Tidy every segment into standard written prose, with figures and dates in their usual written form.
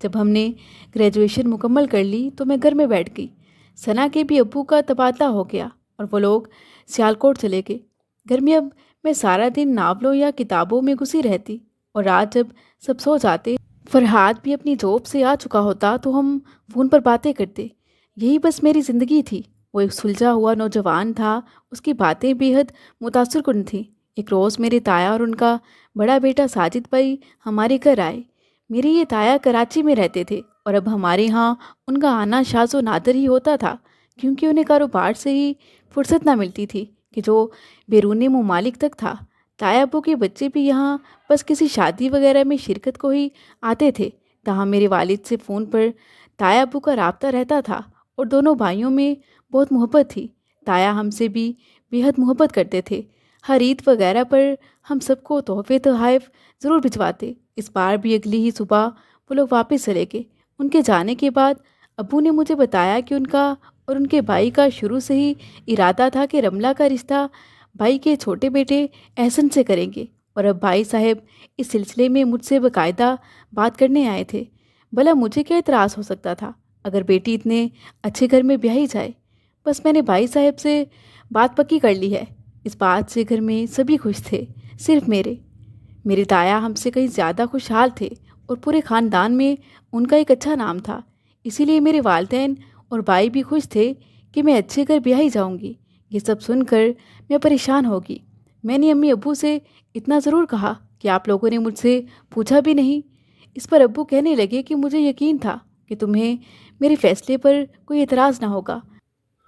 جب ہم نے گریجویشن مکمل کر لی تو میں گھر میں بیٹھ گئی۔ ثنا کے بھی ابو کا تبادلہ ہو گیا اور وہ لوگ سیالکوٹ چلے گئے۔ گھر میں اب میں سارا دن ناولوں یا کتابوں میں گھسی رہتی، اور رات جب سب سو جاتے، فرحاد بھی اپنی جاب سے آ چکا ہوتا تو ہم فون پر باتیں کرتے۔ یہی بس میری زندگی تھی۔ وہ ایک سلجھا ہوا نوجوان تھا، اس کی باتیں بے حد متاثر کن تھیں۔ ایک روز میرے تایا اور ان کا بڑا بیٹا ساجد بھائی ہمارے گھر آئے۔ میرے یہ تایا کراچی میں رہتے تھے اور اب ہمارے ہاں ان کا آنا شاذ و نادر ہی ہوتا تھا، کیونکہ انہیں کاروبار سے ہی فرصت نہ ملتی تھی کہ جو بیرون ممالک تک تھا۔ تایا ابو کے بچے بھی یہاں بس کسی شادی وغیرہ میں شرکت کو ہی آتے تھے۔ تاہم میرے والد سے فون پر تایا ابو کا رابطہ رہتا تھا اور دونوں بھائیوں میں بہت محبت تھی۔ تایا ہم سے بھی بے حد محبت کرتے تھے۔ ہر عید وغیرہ پر ہم سب کو تحفے تحائف ضرور بھجواتے۔ اس بار بھی اگلی ہی صبح وہ لوگ واپس چلے گئے۔ ان کے جانے کے بعد ابو نے مجھے بتایا کہ ان کا اور ان کے بھائی کا شروع سے ہی ارادہ تھا کہ رملہ کا رشتہ بھائی کے چھوٹے بیٹے احسن سے کریں گے، اور اب بھائی صاحب اس سلسلے میں مجھ سے باقاعدہ بات کرنے آئے تھے۔ بھلا مجھے کیا اعتراض ہو سکتا تھا اگر بیٹی اتنے اچھے گھر میں بیاہی جائے؟ بس میں نے بھائی صاحب سے بات پکی کر لی ہے۔ اس بات سے گھر میں سبھی خوش تھے، صرف میرے تایا ہم سے کہیں زیادہ خوشحال تھے، اور پورے خاندان میں ان کا ایک اچھا نام تھا۔ اسی لیے میرے والدین اور بھائی بھی خوش تھے کہ میں اچھے گھر بیاہی جاؤں گی۔ یہ سب سن کر میں پریشان ہوگی۔ میں نے امی ابو سے اتنا ضرور کہا کہ آپ لوگوں نے مجھ سے پوچھا بھی نہیں۔ اس پر ابو کہنے لگے کہ مجھے یقین تھا کہ تمہیں میرے فیصلے پر کوئی اعتراض نہ ہوگا۔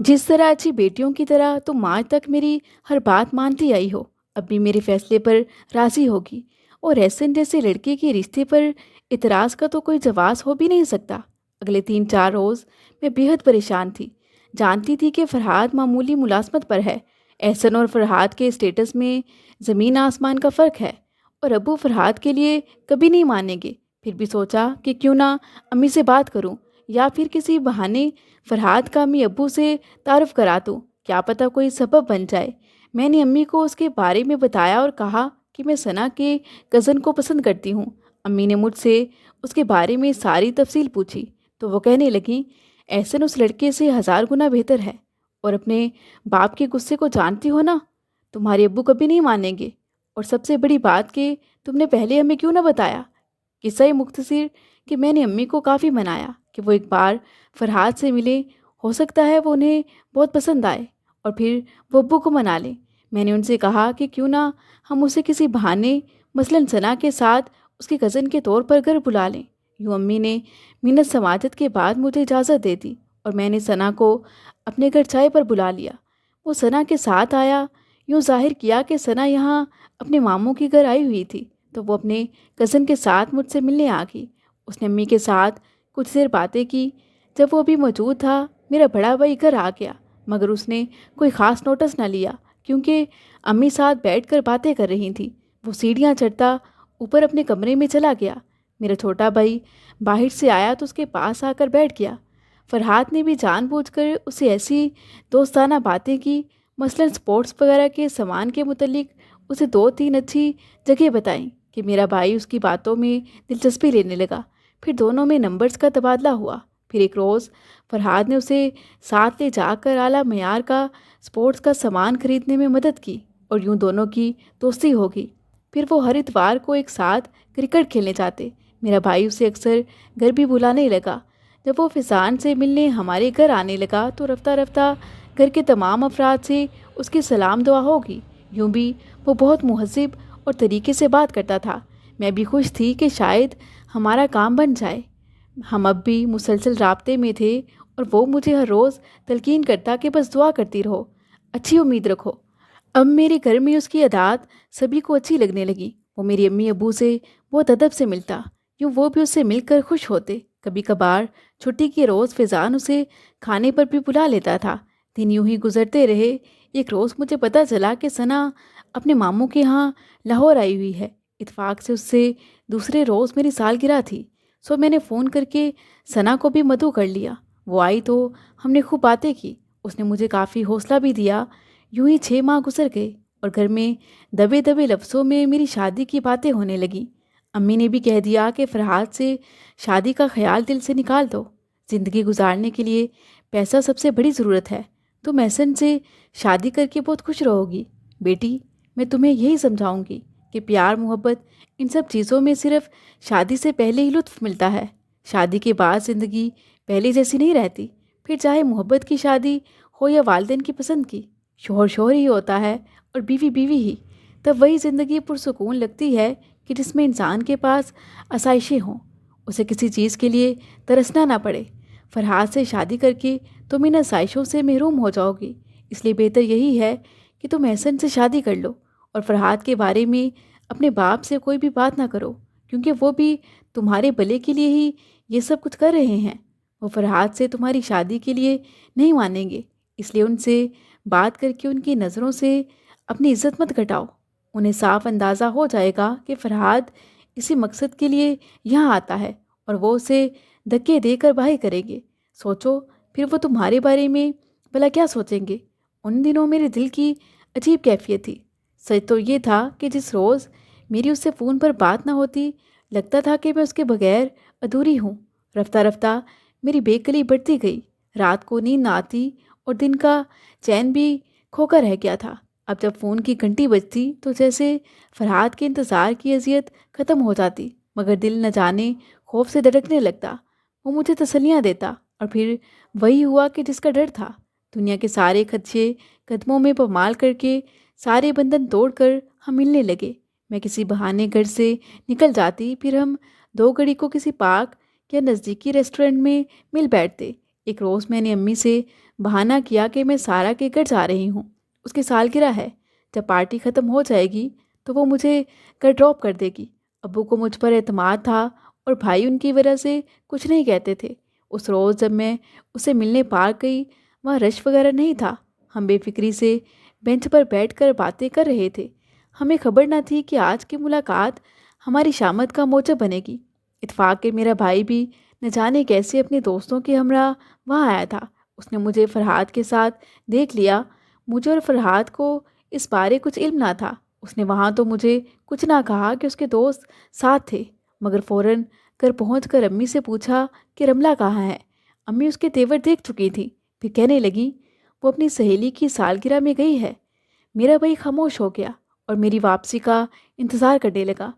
جس طرح اچھی بیٹیوں کی طرح تم آج تک میری ہر بات مانتی آئی ہو، اب بھی میرے فیصلے پر راضی ہوگی۔ اور احسن جیسے لڑکے کے رشتے پر اعتراض کا تو کوئی جواز ہو بھی نہیں سکتا۔ اگلے 3-4 روز میں بے حد پریشان تھی۔ جانتی تھی کہ فرحاد معمولی ملازمت پر ہے۔ احسن اور فرحاد کے اسٹیٹس میں زمین آسمان کا فرق ہے، اور ابو فرحاد کے لیے کبھی نہیں مانیں گے۔ پھر بھی سوچا کہ کیوں نہ امی سے بات کروں، یا پھر کسی بہانے فرحاد کا امی ابو سے تعارف کرا دوں، کیا پتہ کوئی سبب بن جائے۔ میں نے امی کو اس کے بارے میں بتایا اور کہا کہ میں ثنا کے کزن کو پسند کرتی ہوں۔ امی نے مجھ سے اس کے بارے میں ساری تفصیل پوچھی تو وہ کہنے لگیں، احسن اس لڑکے سے 1000 گنا بہتر ہے، اور اپنے باپ کے غصے کو جانتی ہو نا، تمہارے ابو کبھی نہیں مانیں گے۔ اور سب سے بڑی بات کہ تم نے پہلے ہمیں کیوں نہ بتایا۔ قصہ مختصر کہ میں نے امی کو کافی منایا کہ وہ ایک بار فرحاد سے ملے، ہو سکتا ہے وہ انہیں بہت پسند آئے، اور پھر وہ ابو کو منا لیں۔ میں نے ان سے کہا کہ کیوں نہ ہم اسے کسی بہانے، مثلاً ثنا کے ساتھ اس کے کزن کے طور پر گھر بلا لیں۔ یوں امی نے منت سماجت کے بعد مجھے اجازت دے دی، اور میں نے ثنا کو اپنے گھر چائے پر بلا لیا۔ وہ ثنا کے ساتھ آیا۔ یوں ظاہر کیا کہ ثنا یہاں اپنے ماموں کے گھر آئی ہوئی تھی، تو وہ اپنے کزن کے ساتھ مجھ سے ملنے آ گئی۔ اس نے امی کے ساتھ کچھ دیر باتیں کی۔ جب وہ بھی موجود تھا، میرا بڑا بھائی گھر آ گیا، مگر اس نے کوئی خاص نوٹس نہ لیا، کیونکہ امی ساتھ بیٹھ کر باتیں کر رہی تھیں۔ وہ سیڑھیاں چڑھتا اوپر اپنے کمرے میں چلا گیا۔ میرا چھوٹا بھائی باہر سے آیا تو اس کے پاس آ کر بیٹھ گیا۔ فرحاد نے بھی جان بوجھ کر اسے ایسی دوستانہ باتیں کی، مثلاً سپورٹس وغیرہ کے سامان کے متعلق اسے 2-3 اچھی جگہ بتائیں کہ میرا بھائی اس کی باتوں میں دلچسپی لینے لگا۔ پھر دونوں میں نمبرز کا تبادلہ ہوا۔ پھر ایک روز فرحاد نے اسے ساتھ لے جا کر اعلیٰ معیار کا سپورٹس کا سامان خریدنے میں مدد کی، اور یوں دونوں کی دوستی ہو گئی۔ پھر وہ ہر اتوار کو ایک ساتھ کرکٹ کھیلنے جاتے۔ میرا بھائی اسے اکثر گھر بھی بلانے لگا۔ جب وہ فضان سے ملنے ہمارے گھر آنے لگا تو رفتہ رفتہ گھر کے تمام افراد سے اس کی سلام دعا ہوگی۔ یوں بھی وہ بہت مہذب اور طریقے سے بات کرتا تھا۔ میں بھی خوش تھی کہ شاید ہمارا کام بن جائے۔ ہم اب بھی مسلسل رابطے میں تھے، اور وہ مجھے ہر روز تلقین کرتا کہ بس دعا کرتی رہو، اچھی امید رکھو۔ اب میرے گھر میں اس کی عادات سبھی کو اچھی لگنے لگی۔ وہ میری امی ابو سے بہت ادب سے ملتا، یوں وہ بھی اس سے مل کر خوش ہوتے۔ کبھی کبھار چھٹی کے روز فضان اسے کھانے پر بھی بلا لیتا تھا۔ دن یوں ہی گزرتے رہے۔ ایک روز مجھے پتہ چلا کہ ثنا اپنے ماموں کے ہاں لاہور آئی ہوئی ہے۔ اتفاق سے اس سے دوسرے روز میری سالگرہ تھی، سو میں نے فون کر کے ثنا کو بھی مدعو کر لیا۔ وہ آئی تو ہم نے خوب باتیں کی۔ اس نے مجھے کافی حوصلہ بھی دیا۔ یوں ہی 6 ماہ گزر گئے، اور گھر میں دبے دبے لفظوں میں میری شادی کی باتیں ہونے لگیں۔ امی نے بھی کہہ دیا کہ فرحات سے شادی کا خیال دل سے نکال دو، زندگی گزارنے کے لیے پیسہ سب سے بڑی ضرورت ہے، تم احسن سے شادی کر کے بہت خوش رہو گی۔ بیٹی، میں تمہیں یہی سمجھاؤں گی کہ پیار محبت ان سب چیزوں میں صرف شادی سے پہلے ہی لطف ملتا ہے، شادی کے بعد زندگی پہلے جیسی نہیں رہتی، پھر چاہے محبت کی شادی ہو یا والدین کی پسند کی، شوہر شوہر ہی ہوتا ہے اور بیوی بیوی ہی، تب وہی زندگی پرسکون لگتی ہے کہ جس میں انسان کے پاس آسائشیں ہوں، اسے کسی چیز کے لیے ترسنا نہ پڑے۔ فرحات سے شادی کر کے تم ان آسائشوں سے محروم ہو جاؤ گی، اس لیے بہتر یہی ہے کہ تم احسن سے شادی کر لو اور فرحات کے بارے میں اپنے باپ سے کوئی بھی بات نہ کرو، کیونکہ وہ بھی تمہارے بھلے کے لیے ہی یہ سب کچھ کر رہے ہیں۔ وہ فرحات سے تمہاری شادی کے لیے نہیں مانیں گے، اس لیے ان سے بات کر کے ان کی نظروں سے اپنی عزت مت گھٹاؤ۔ انہیں صاف اندازہ ہو جائے گا کہ فرحات اسی مقصد کے لیے یہاں آتا ہے اور وہ اسے دھکے دے کر باہر کریں گے۔ سوچو پھر وہ تمہارے بارے میں بھلا کیا سوچیں گے۔ ان دنوں میرے دل کی عجیب کیفیت تھی۔ سچ تو یہ تھا کہ جس روز میری اس سے فون پر بات نہ ہوتی، لگتا تھا کہ میں اس کے بغیر ادھوری ہوں۔ رفتہ رفتہ میری بے کلی بڑھتی گئی، رات کو نیند نہ آتی اور دن کا چین بھی کھو کر رہ گیا تھا۔ اب جب فون کی گھنٹی بجتی تو جیسے فرحات کے انتظار کی اذیت ختم ہو جاتی، مگر دل نہ جانے خوف سے دھڑکنے لگتا۔ وہ مجھے تسلیاں دیتا اور پھر وہی ہوا کہ جس کا ڈر تھا۔ دنیا کے سارے خدشے قدموں میں پامال کر کے سارے بندھن توڑ کر ہم ملنے لگے۔ میں کسی بہانے گھر سے نکل جاتی، پھر ہم دو گھڑی کو کسی پارک یا نزدیکی ریسٹورنٹ میں مل بیٹھتے۔ ایک روز میں نے امی سے بہانہ کیا کہ میں سارا کے گھر جا رہی ہوں، اس کی سالگرہ ہے، جب پارٹی ختم ہو جائے گی تو وہ مجھے گھر ڈراپ کر دے گی۔ ابو کو مجھ پر اعتماد تھا اور بھائی ان کی وجہ سے کچھ نہیں کہتے تھے۔ اس روز جب میں اسے ملنے پارک گئی، وہاں رش وغیرہ نہیں تھا، ہم بے فکری سے بینچ پر بیٹھ کر باتیں کر رہے تھے۔ ہمیں خبر نہ تھی کہ آج کی ملاقات ہماری شامت کا موجب بنے گی۔ اتفاق کہ میرا بھائی بھی نہ جانے کیسے اپنے دوستوں کے ہمراہ وہاں آیا تھا۔ اس نے مجھے فرحات کے ساتھ دیکھ لیا۔ مجھے اور فرحات کو اس بارے کچھ علم نہ تھا۔ اس نے وہاں تو مجھے کچھ نہ کہا کہ اس کے دوست ساتھ تھے، مگر فوراً گھر پہنچ کر امی سے پوچھا کہ رملہ کہاں ہے۔ امی اس کے تیور دیکھ چکی تھی، پھر کہنے لگی وہ اپنی سہیلی کی سالگرہ میں گئی ہے۔ میرا بھائی خاموش ہو گیا اور میری واپسی کا انتظار کرنے لگا۔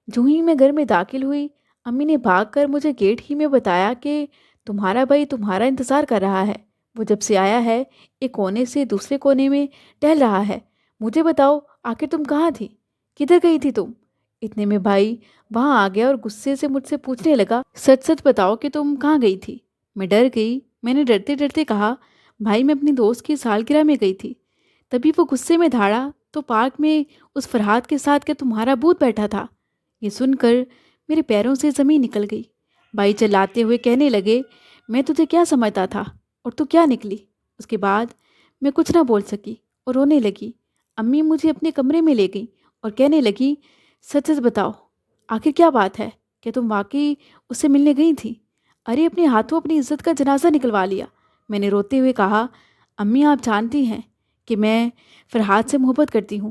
جو ہی میں گھر میں داخل ہوئی، امی نے بھاگ کر مجھے گیٹ ہی میں بتایا کہ تمہارا بھائی تمہارا انتظار کر رہا ہے، وہ جب سے آیا ہے ایک کونے سے دوسرے کونے میں ٹہل رہا ہے۔ مجھے بتاؤ آخر تم کہاں تھی، کدھر گئی تھی تم؟ اتنے میں بھائی وہاں آ گیا اور غصے سے مجھ سے پوچھنے لگا، سچ سچ بتاؤ کہ تم کہاں گئی تھی؟ میں ڈر گئی۔ میں نے ڈرتے ڈرتے کہا، بھائی میں اپنی دوست کی سالگرہ میں گئی تھی۔ تبھی وہ غصے میں دھاڑا، تو پارک میں اس فرحات کے ساتھ کیا تمہارا بھوت بیٹھا تھا؟ یہ سن کر میرے پیروں سے زمین نکل گئی۔ بھائی چلاتے ہوئے کہنے لگے، میں تجھے کیا سمجھتا تھا اور تو کیا نکلی؟ اس کے بعد میں کچھ نہ بول سکی اور رونے لگی۔ امی مجھے اپنے کمرے میں لے گئی اور کہنے لگی، سچ سچ بتاؤ آخر کیا بات ہے، کیا تم واقعی اس سے ملنے گئی تھی؟ ارے اپنے ہاتھوں اپنی عزت کا جنازہ نکلوا لیا۔ میں نے روتے ہوئے کہا، امی آپ جانتی ہیں کہ میں فرحات سے محبت کرتی ہوں،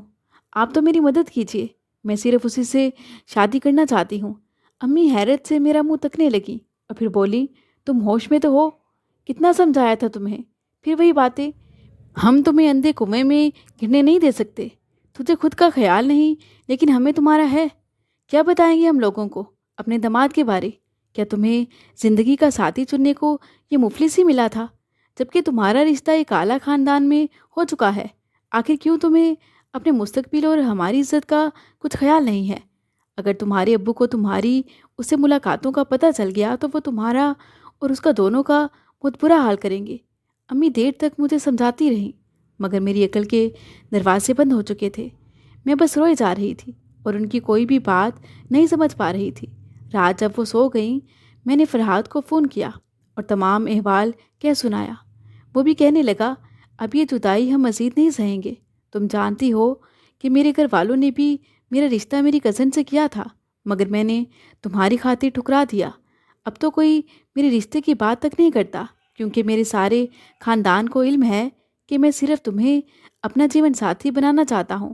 آپ تو میری مدد کیجیے، میں صرف اسی سے شادی کرنا چاہتی ہوں۔ امی حیرت سے میرا منہ تکنے لگی اور پھر بولی، تم ہوش میں تو ہو؟ کتنا سمجھایا تھا تمہیں، پھر وہی باتیں؟ ہم تمہیں اندھے کنویں میں گرنے نہیں دے سکتے۔ تجھے خود کا خیال نہیں، لیکن ہمیں تمہارا ہے۔ کیا بتائیں گے ہم لوگوں کو اپنے داماد کے بارے؟ کیا تمہیں زندگی کا ساتھی چننے کو یہ مفلس ہی ملا تھا، جبکہ تمہارا رشتہ ایک اعلیٰ خاندان میں ہو چکا ہے؟ آخر کیوں تمہیں اپنے مستقبل اور ہماری عزت کا کچھ خیال نہیں ہے؟ اگر تمہارے ابو کو تمہاری اس سے ملاقاتوں کا پتہ چل گیا تو وہ تمہارا اور اس کا دونوں کا بہت برا حال کریں گے۔ امی دیر تک مجھے سمجھاتی رہیں، مگر میری عقل کے دروازے بند ہو چکے تھے۔ میں بس روئے جا رہی تھی اور ان کی کوئی بھی بات نہیں سمجھ پا رہی تھی۔ رات جب وہ سو گئیں، میں نے فرحات کو فون کیا اور تمام احوال کہہ سنایا۔ وہ بھی کہنے لگا، اب یہ جدائی ہم مزید نہیں سہیں گے۔ تم جانتی ہو کہ میرے گھر والوں نے بھی میرا رشتہ میری کزن سے کیا تھا، مگر میں نے تمہاری خاطر ٹھکرا دیا۔ اب تو کوئی میرے رشتے کی بات تک نہیں کرتا، کیونکہ میرے سارے خاندان کو علم ہے کہ میں صرف تمہیں اپنا جیون ساتھی بنانا چاہتا ہوں۔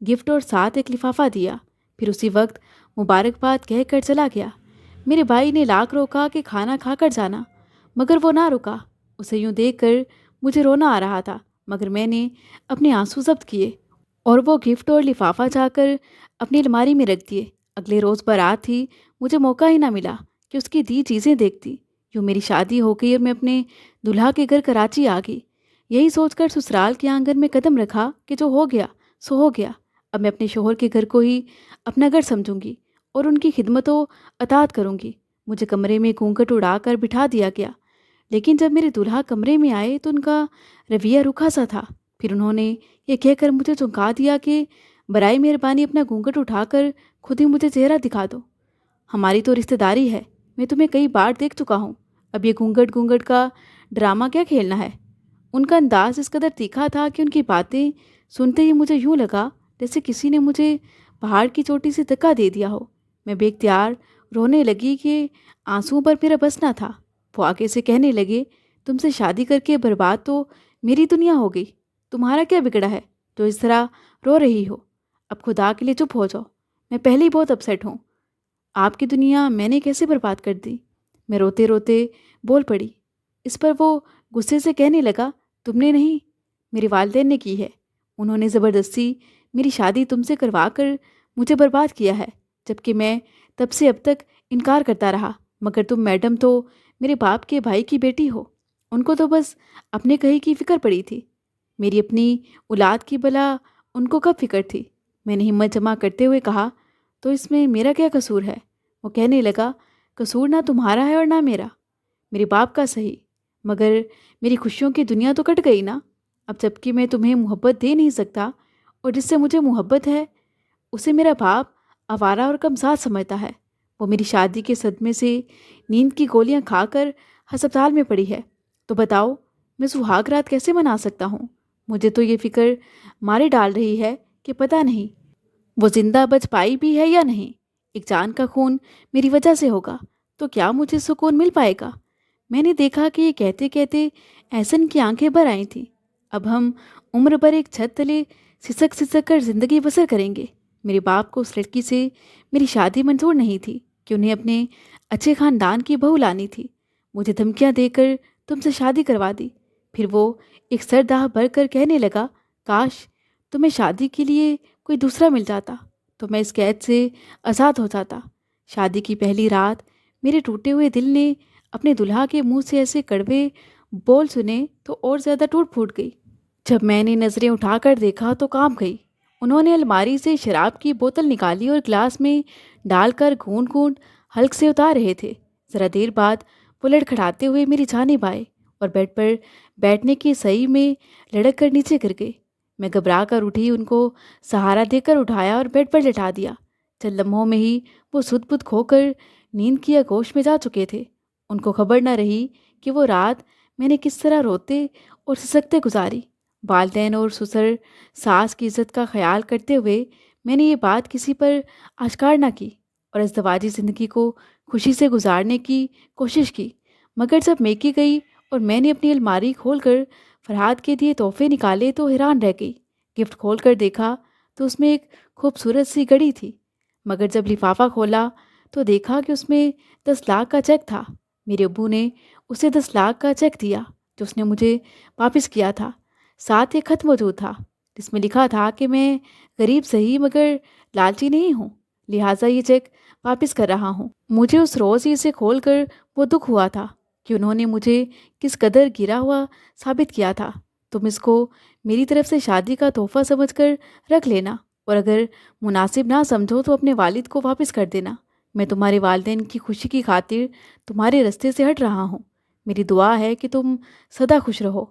گفٹ اور ساتھ ایک لفافہ دیا، پھر اسی وقت مبارکباد کہہ کر چلا گیا۔ میرے بھائی نے لاکھ روکا کہ کھانا کھا کر جانا، مگر وہ نہ رکا۔ اسے یوں دیکھ کر مجھے رونا آ رہا تھا، مگر میں نے اپنے آنسو ضبط کیے اور وہ گفٹ اور لفافہ جا کر اپنی الماری میں رکھ دیے۔ اگلے روز بارات تھی، مجھے موقع ہی نہ ملا کہ اس کی دی چیزیں دیکھتی۔ یوں میری شادی ہو گئی اور میں اپنے دلہا کے گھر کراچی آ گئی، یہی سوچ کر سسرال کے آنگن میں قدم رکھا کہ جو ہو گیا سو ہو گیا۔ اب میں اپنے شوہر کے گھر کو ہی اپنا گھر سمجھوں گی اور ان کی خدمت و اطاعت کروں گی۔ مجھے کمرے میں گھونگھٹ اڑا کر بٹھا دیا گیا، لیکن جب میرے دلہا کمرے میں آئے تو ان کا رویہ رکھا سا تھا۔ پھر انہوں نے یہ کہہ کر مجھے چونکا دیا کہ برائے مہربانی اپنا گھونگھٹ اٹھا کر خود ہی مجھے چہرہ دکھا دو، ہماری تو رشتہ داری ہے، میں تمہیں کئی بار دیکھ چکا ہوں، اب یہ گھونگھٹ گھونگھٹ کا ڈرامہ کیا کھیلنا ہے۔ ان کا انداز اس قدر تیکھا تھا کہ ان کی باتیں سنتے ہی مجھے یوں لگا جیسے کسی نے مجھے پہاڑ کی چوٹی سے دھکا دے دیا ہو۔ میں بے اختیار رونے لگی کہ آنسوؤں پر میرا بس نہ تھا۔ وہ آگے سے کہنے لگے، تم سے شادی کر کے برباد تو میری دنیا ہو گئی، تمہارا کیا بگڑا ہے جو اس طرح رو رہی ہو؟ اب خدا کے لیے چپ ہو جاؤ، میں پہلے ہی بہت اپسیٹ ہوں۔ آپ کی دنیا میں نے کیسے برباد کر دی؟ میں روتے روتے بول پڑی۔ اس پر وہ غصے سے کہنے لگا، تم نے نہیں، میرے والدین نے کی ہے، انہوں نے زبردستی میری شادی تم سے کروا کر مجھے برباد کیا ہے، جبکہ میں تب سے اب تک انکار کرتا رہا، مگر تم میڈم تو میرے باپ کے بھائی کی بیٹی ہو، ان کو تو بس اپنے کہی کی فکر پڑی تھی، میری اپنی اولاد کی بلا ان کو کب فکر تھی؟ میں نے ہمت جمع کرتے ہوئے کہا، تو اس میں میرا کیا قصور ہے؟ وہ کہنے لگا، قصور نہ تمہارا ہے اور نہ میرا، میرے باپ کا صحیح، مگر میری خوشیوں کی دنیا تو کٹ گئی نا۔ اب جب کہ میں تمہیں محبت دے نہیں سکتا اور جس سے مجھے محبت ہے اسے میرا باپ آوارہ اور کمزاد سمجھتا ہے، وہ میری شادی کے صدمے سے نیند کی گولیاں کھا کر ہسپتال میں پڑی ہے، تو بتاؤ میں سہاگ رات کیسے منا سکتا ہوں؟ مجھے تو یہ فکر مارے ڈال رہی ہے کہ پتہ نہیں وہ زندہ بچ پائی بھی ہے یا نہیں۔ ایک جان کا خون میری وجہ سے ہوگا تو کیا مجھے سکون مل پائے گا؟ میں نے دیکھا کہ یہ کہتے کہتے احسن کی آنکھیں بھر آئی تھیں۔ اب ہم عمر بھر ایک چھت تلے سسک سسک کر زندگی بسر کریں گے۔ میرے باپ کو اس لڑکی سے میری شادی منظور نہیں تھی کہ انہیں اپنے اچھے خاندان کی بہو لانی تھی۔ مجھے دھمکیاں دے کر تم سے شادی کروا دی۔ پھر وہ ایک سر داہ بھر کر کہنے لگا، کاش تمہیں شادی کے لیے کوئی دوسرا مل جاتا تو میں اس قید سے آزاد ہو جاتا۔ شادی کی پہلی رات میرے ٹوٹے ہوئے دل نے اپنے دلہا کے منہ سے ایسے کڑوے بول سنے تو اور زیادہ ٹوٹ پھوٹ گئی۔ جب میں نے نظریں اٹھا کر دیکھا تو کانپ گئی۔ انہوں نے الماری سے شراب کی بوتل نکالی اور گلاس میں ڈال کر گھونٹ گھونٹ حلق سے اتار رہے تھے۔ ذرا دیر بعد وہ لڑکھڑاتے ہوئے میری جانب آئے اور بیڈ پر بیٹھنے کی صحیح میں لڑک کر نیچے گر گئے۔ میں گھبرا کر اٹھی، ان کو سہارا دے کر اٹھایا اور بیڈ پر لٹا دیا۔ چند لمحوں میں ہی وہ سدھ بدھ کھو کر نیند کی آغوش میں جا چکے تھے۔ ان کو خبر نہ رہی کہ وہ رات میں نے کس طرح روتے اور سسکتے گزاری۔ والدین اور سسر ساس کی عزت کا خیال کرتے ہوئے میں نے یہ بات کسی پر آشکار نہ کی اور ازدواجی زندگی کو خوشی سے گزارنے کی کوشش کی۔ مگر جب میکی گئی اور میں نے اپنی الماری کھول کر فرحات کے دیے تحفے نکالے تو حیران رہ گئی۔ گفٹ کھول کر دیکھا تو اس میں ایک خوبصورت سی گھڑی تھی، مگر جب لفافہ کھولا تو دیکھا کہ اس میں 10 لاکھ کا چیک تھا۔ میرے ابو نے اسے 10 لاکھ کا چیک دیا جو اس نے مجھے واپس کیا تھا۔ ساتھ ایک خط موجود تھا جس میں لکھا تھا کہ میں غریب صحیح مگر لالچی نہیں ہوں، لہٰذا یہ چیک واپس کر رہا ہوں۔ مجھے اس روز ہی اسے کھول کر وہ دکھ ہوا تھا کہ انہوں نے مجھے کس قدر گرا ہوا ثابت کیا تھا۔ تم اس کو میری طرف سے شادی کا تحفہ سمجھ کر رکھ لینا اور اگر مناسب نہ سمجھو تو اپنے والد کو واپس کر دینا۔ میں تمہارے والدین کی خوشی کی خاطر تمہارے رستے سے ہٹ رہا ہوں، میری دعا ہے کہ تم سدا خوش رہو۔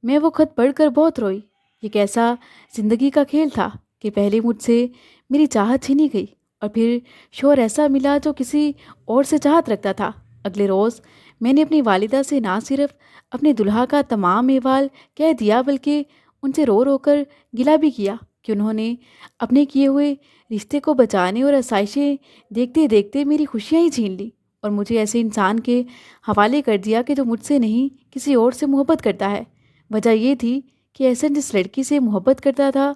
میں وہ خط پڑھ کر بہت روئی۔ یہ کیسا زندگی کا کھیل تھا کہ پہلے مجھ سے میری چاہت چھینی گئی اور پھر شوہر ایسا ملا جو کسی اور سے چاہت رکھتا تھا۔ اگلے روز میں نے اپنی والدہ سے نہ صرف اپنے دلہا کا تمام احوال کہہ دیا بلکہ ان سے رو رو کر گلہ بھی کیا کہ انہوں نے اپنے کیے ہوئے رشتے کو بچانے اور آسائشیں دیکھتے دیکھتے میری خوشیاں ہی چھین لی اور مجھے ایسے انسان کے حوالے کر دیا کہ جو مجھ سے نہیں کسی اور سے محبت کرتا ہے۔ وجہ یہ تھی کہ احسن جس لڑکی سے محبت کرتا تھا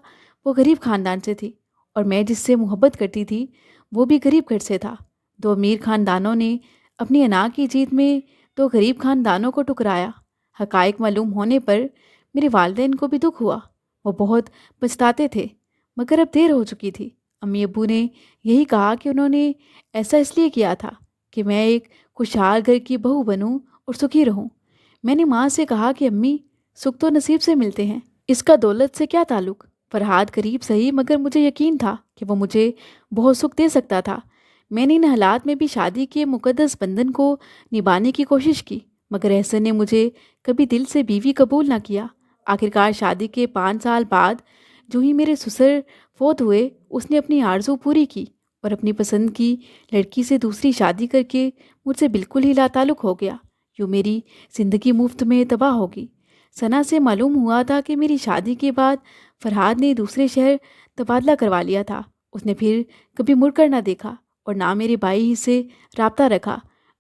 وہ غریب خاندان سے تھی اور میں جس سے محبت کرتی تھی وہ بھی غریب گھر سے تھا۔ دو امیر خاندانوں نے اپنی انا کی جیت میں دو غریب خاندانوں کو ٹکرایا۔ حقائق معلوم ہونے پر میرے والدین کو بھی دکھ ہوا۔ وہ بہت پچھتاتے تھے، مگر اب دیر ہو چکی تھی۔ امی ابو نے یہی کہا کہ انہوں نے ایسا اس لیے کیا تھا کہ میں ایک خوشحال گھر کی بہو بنوں اور سکھی رہوں۔ میں نے ماں سے کہا کہ امی، سکھ تو نصیب سے ملتے ہیں، اس کا دولت سے کیا تعلق؟ فرحاد قریب صحیح، مگر مجھے یقین تھا کہ وہ مجھے بہت سکھ دے سکتا تھا۔ میں نے ان حالات میں بھی شادی کے مقدس بندھن کو نبھانے کی کوشش کی، مگر احسن نے مجھے کبھی دل سے بیوی قبول نہ کیا۔ آخرکار شادی کے 5 سال بعد جو ہی میرے سسر فوت ہوئے، اس نے اپنی آرزو پوری کی اور اپنی پسند کی لڑکی سے دوسری شادی کر کے مجھ سے بالکل ہی لا تعلق ہو گیا۔ یوں میری زندگی مفت میں تباہ ہوگی۔ ثنا سے معلوم ہوا تھا کہ میری شادی کے بعد فرحاد نے دوسرے شہر تبادلہ کروا لیا تھا۔ اس نے پھر کبھی مڑ کر نہ دیکھا اور نہ میرے بھائی ہی سے رابطہ رکھا۔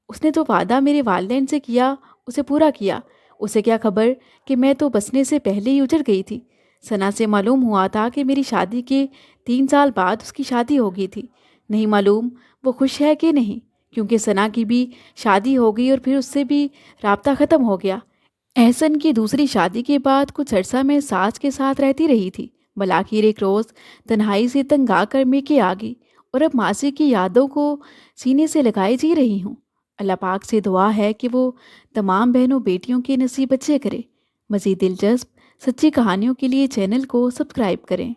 اس نے تو وعدہ میرے والدین سے کیا، اسے پورا کیا۔ اسے کیا خبر کہ میں تو بسنے سے پہلے ہی اجڑ گئی تھی۔ ثنا سے معلوم ہوا تھا کہ میری شادی کے 3 سال بعد اس کی شادی ہو گئی تھی۔ نہیں معلوم وہ خوش ہے کہ نہیں، کیونکہ ثنا کی بھی شادی ہو گئی اور پھر اس سے بھی رابطہ ختم ہو گیا۔ احسن کی دوسری شادی کے بعد کچھ عرصہ میں ساس کے ساتھ رہتی رہی تھی، بلاخر ایک روز تنہائی سے تنگ آ کر میکے آ گئی اور اب ماضی کی یادوں کو سینے سے لگائے جی رہی ہوں۔ اللہ پاک سے دعا ہے کہ وہ تمام بہنوں بیٹیوں کے نصیب اچھے کرے۔ مزید دلچسپ سچی کہانیوں کے لیے چینل کو سبسکرائب کریں۔